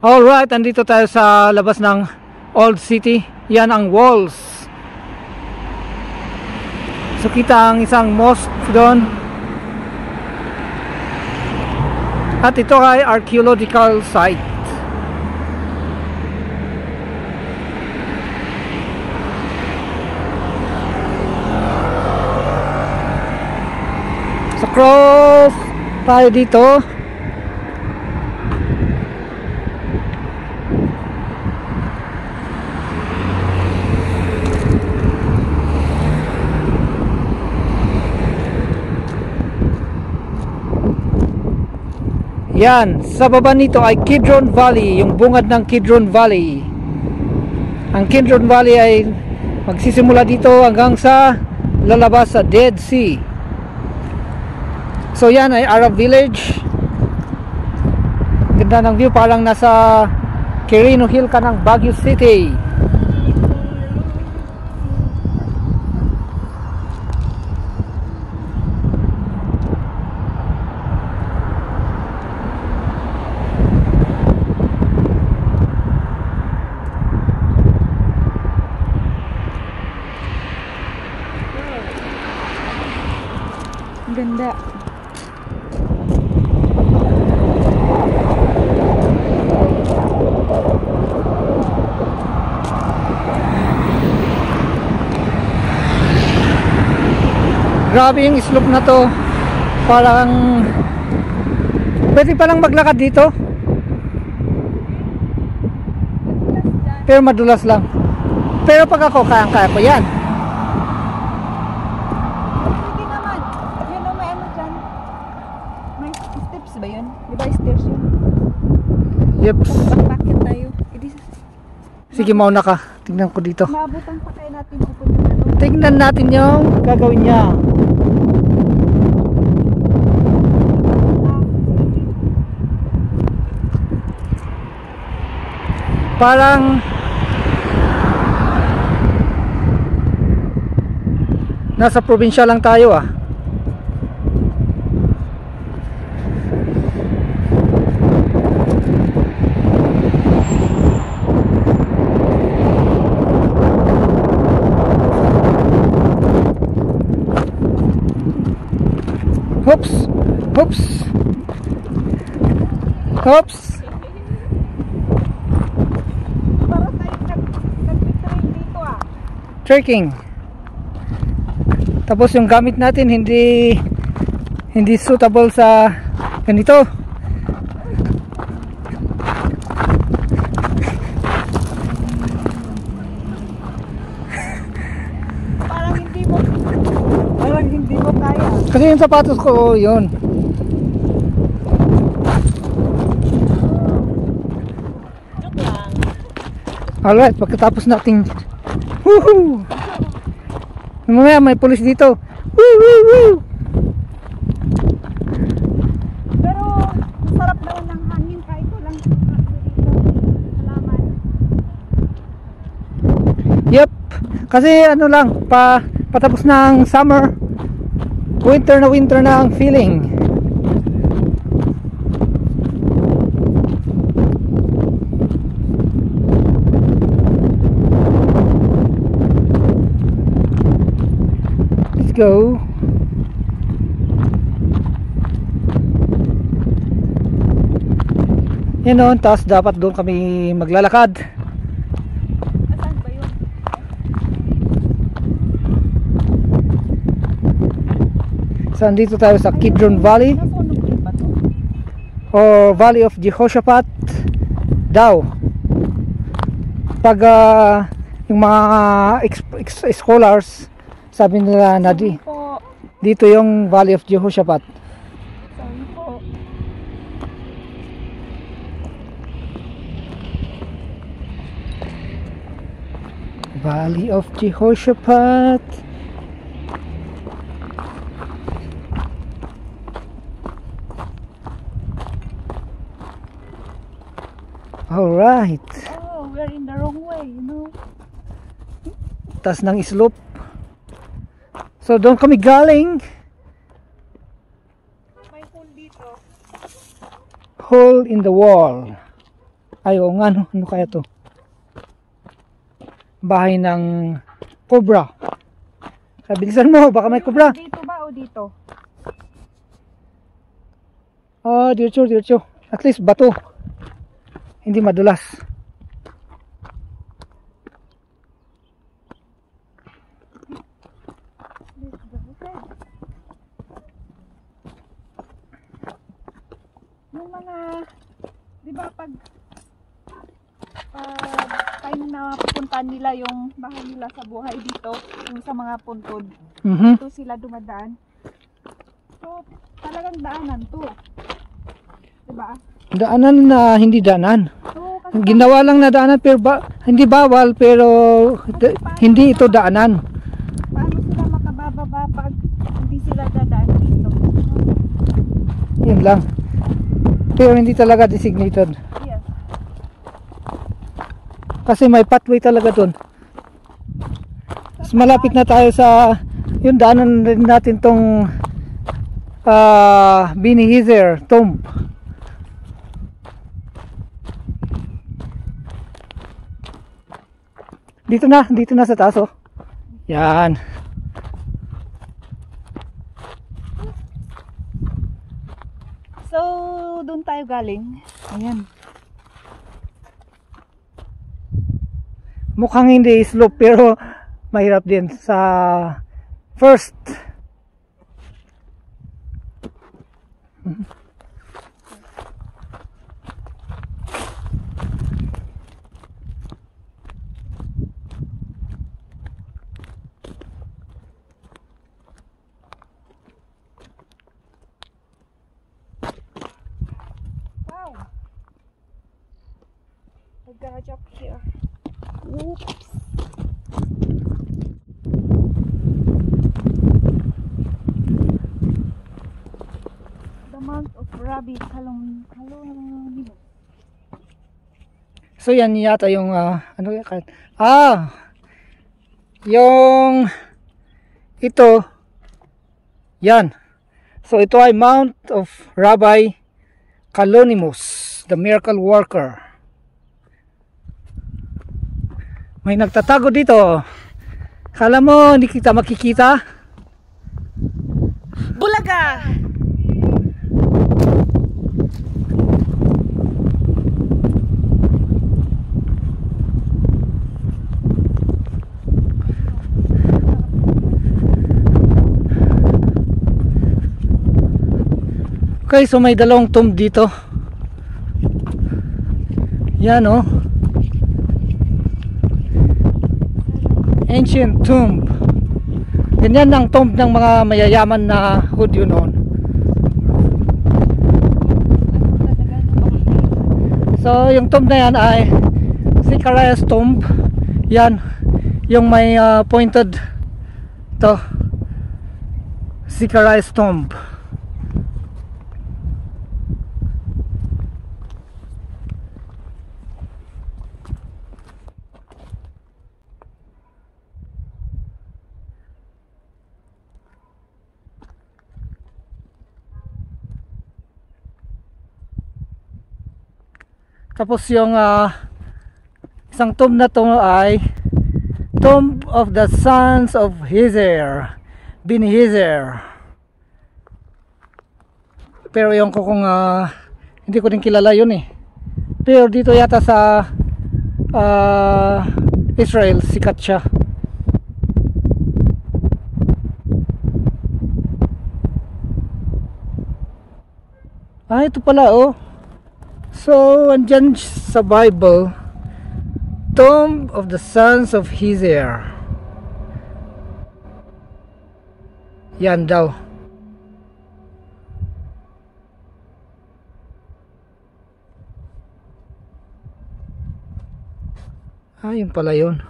Alright, andito tayo sa labas ng Old City. Yan ang walls. So kita ang isang mosque doon. At ito ay archaeological site. So cross tayo dito. Yan, sa baba nito ay Kidron Valley, yung bungad ng Kidron Valley. Ang Kidron Valley ay magsisimula dito hanggang sa lalabas sa Dead Sea. So yan ay Arab Village. Ganda ng view, parang nasa Quirino Hill ka ng Baguio City. Ganda. Grabe yung slope na to. Parang pwede palang maglakad dito, pero madulas lang. Pero pag ako, kaya-kaya ko yan. Ba yun? Di ba stairs yun? Yep. Bakit tayo? Sige, mauna ka. Tingnan ko dito. Maabutan pa kaya natin pupunta na. Tingnan natin yung gagawin niya. Parang nasa probinsya lang tayo ah. Oops, oops, oops. Para tayo nag-train dito ah. Trekking. Tapos yung gamit natin hindi suitable sa ganito. Parang hindi mo kaya. Kasi yung sapatos ko, yun. Joke lang. Alright, pagkatapos natin, woohoo! Mamaya may pulis dito. Woo! Pero sarap daw ng hangin kahit walang dito. Halaman. Yep. Kasi ano lang, patapos ng summer, winter na ang feeling. Let's go. Yan o, taas dapat doon kami maglalakad. Saan ba yun? So andito tayo sa Kidron Valley Nasunog din ba to? or Valley of Jehoshaphat daw. Pag yung mga scholars sabi nila na Po. dito yung Valley of Jehoshaphat. Sorry po. Valley of Jehoshaphat. All right. Oh, we're in the wrong way, you know. Taas ng slope. So doon kami galing. May hole dito. Hole in the wall. Ay, oo nga, no? Ano kaya to? Bahay ng cobra. Bilisan mo, baka may cobra. Dito ba o dito? Ah, diretso, diretso. At least bato. Hindi madulas. Yung mga, di ba pag time na pupunta nila yung bahay nila sa buhay dito, yung sa mga puntod, dito sila dumadaan. So, talagang daanan to. Diba? Daanan na hindi daanan. So, kasi Ginawa lang na daanan pero hindi bawal pero hindi ito daanan. paano sila makabababa pag hindi sila dadaan dito? Yun lang. Pero hindi talaga designated. Yes. Kasi may pathway talaga dun. Mas malapit na tayo sa yung daanan rin natin tong Bene Gesserit tomb. Dito na sa taas oh. Yan. So, doon tayo galing. Ayan. Mukhang hindi slope pero mahirap din sa first. Wow. I got up here. Oops. The Mount of Rabbit Halong. So yan yata yung ano yan? Yung ito yan. So ito ay Mount of Rabbi Kalonimus, the miracle worker. May nagtatago dito. Kala mo hindi kita makikita? Bulaga! Okay, so may dalawang tomb dito. Yan oh. Ancient tomb. Ganyan ang tomb ng mga mayayaman na Hudyo noon. So yung tomb na yan ay Zechariah's tomb. Yan yung may pointed to Zechariah's tomb. Tapos yung isang tomb na to ay Tomb of the Sons of Hezer, Bene Gesserit. Pero yung ko kung hindi ko din kilala yun eh. Pero dito yata sa Israel sikat siya. Ito pala oh. So, andyan sa Bible, Tomb of the Sons of Hezer. Yan daw. Yun pala yun.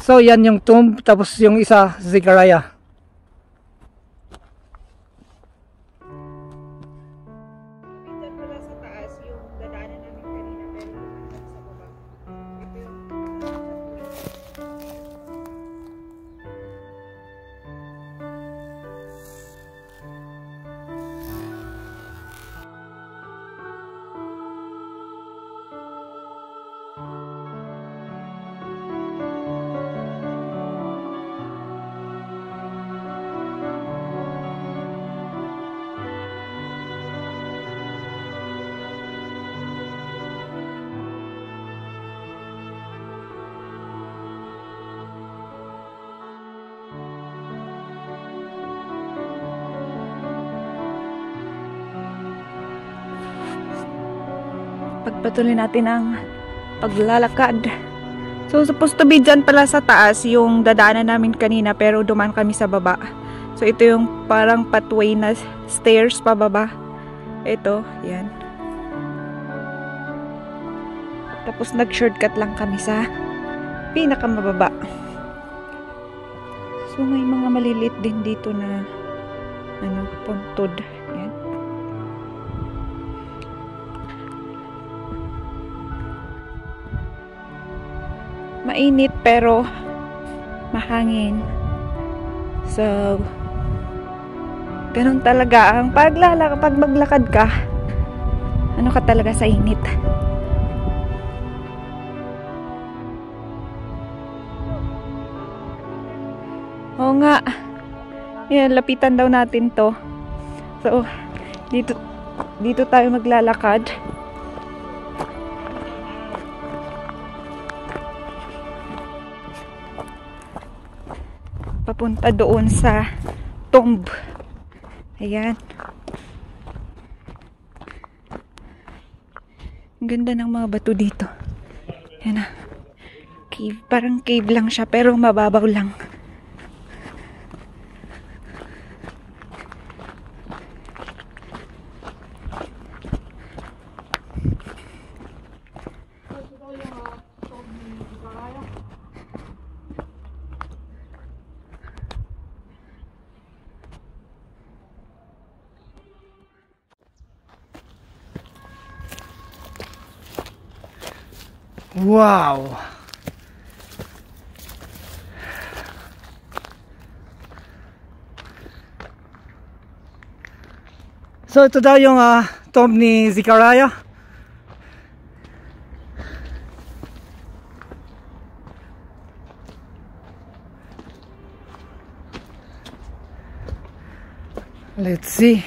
So, yan yung tomb, tapos yung isa, Zechariah. pagpatuloy natin ang paglalakad. So, supposed to be dyan pala sa taas yung dadaanan namin kanina, pero dumaan kami sa baba. So, ito yung parang pathway na stairs pababa. Ito, yan. Tapos, nag-shortcut lang kami sa pinakamababa. So, may mga maliliit din dito na puntod. Yan. Mainit pero mahangin. So, ganun talaga ang pag maglakad ka, ano ka talaga sa init. Oo nga. Yan, lapitan daw natin to. So, dito tayo maglalakad. Papunta doon sa tomb. Ayan. Ang ganda ng mga bato dito. Ayan na. Cave. Parang cave lang siya pero mababaw lang. Wow! So ito daw yung tomb ni Zechariah. Let's see.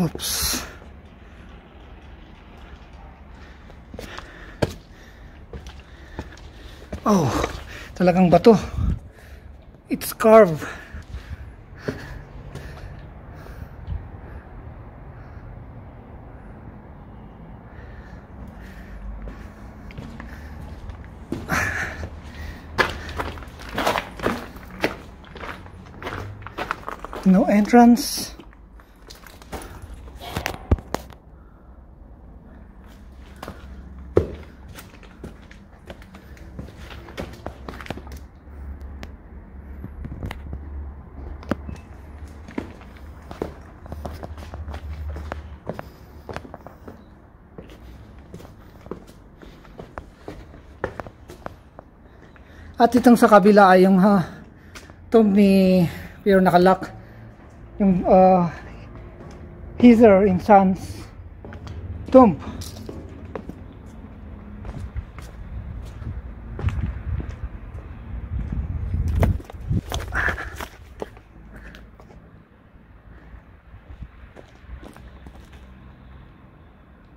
Oops. Oh, talagang bato. It's carved. No entrance. At itong sa kabila ay yung tomb ni pero nakalock yung Heather and Sons tomb.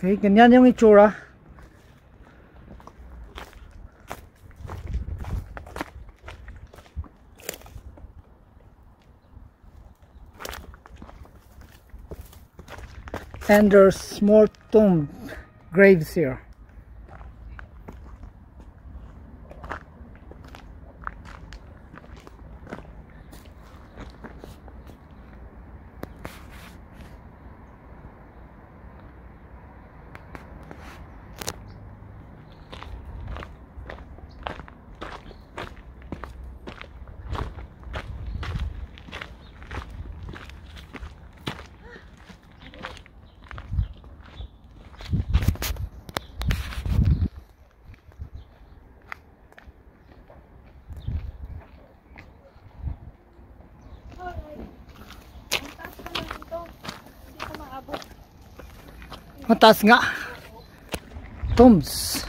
Okay, ganyan yung itsura. And there's more tomb graves here. Mataas nga. Tombs.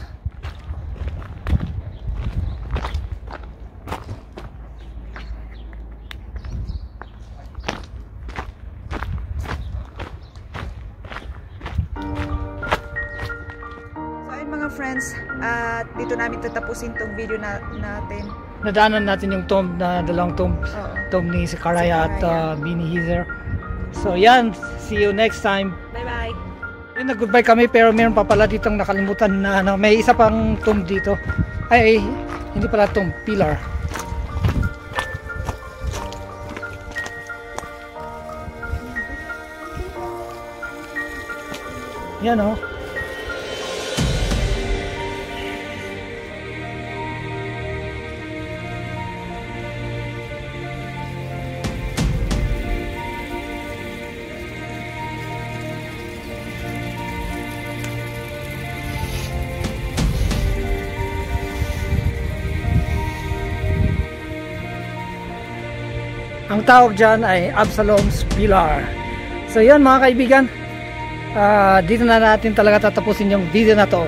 Friends, at dito namin tatapusin tong video natin. Nadaanan natin yung tomb na dalawang tomb. Tomb ni Zechariah at Bini Heather. So yan, see you next time. Bye bye. Yun, nag-goodbye kami pero meron pa pala ditong nakalimutan na ano, may isa pang tomb dito. Ay, hindi pala tomb, pillar. Yan oh. Ang tawag dyan ay Absalom's Pillar. So yun mga kaibigan, dito na natin talaga tatapusin yung video na to.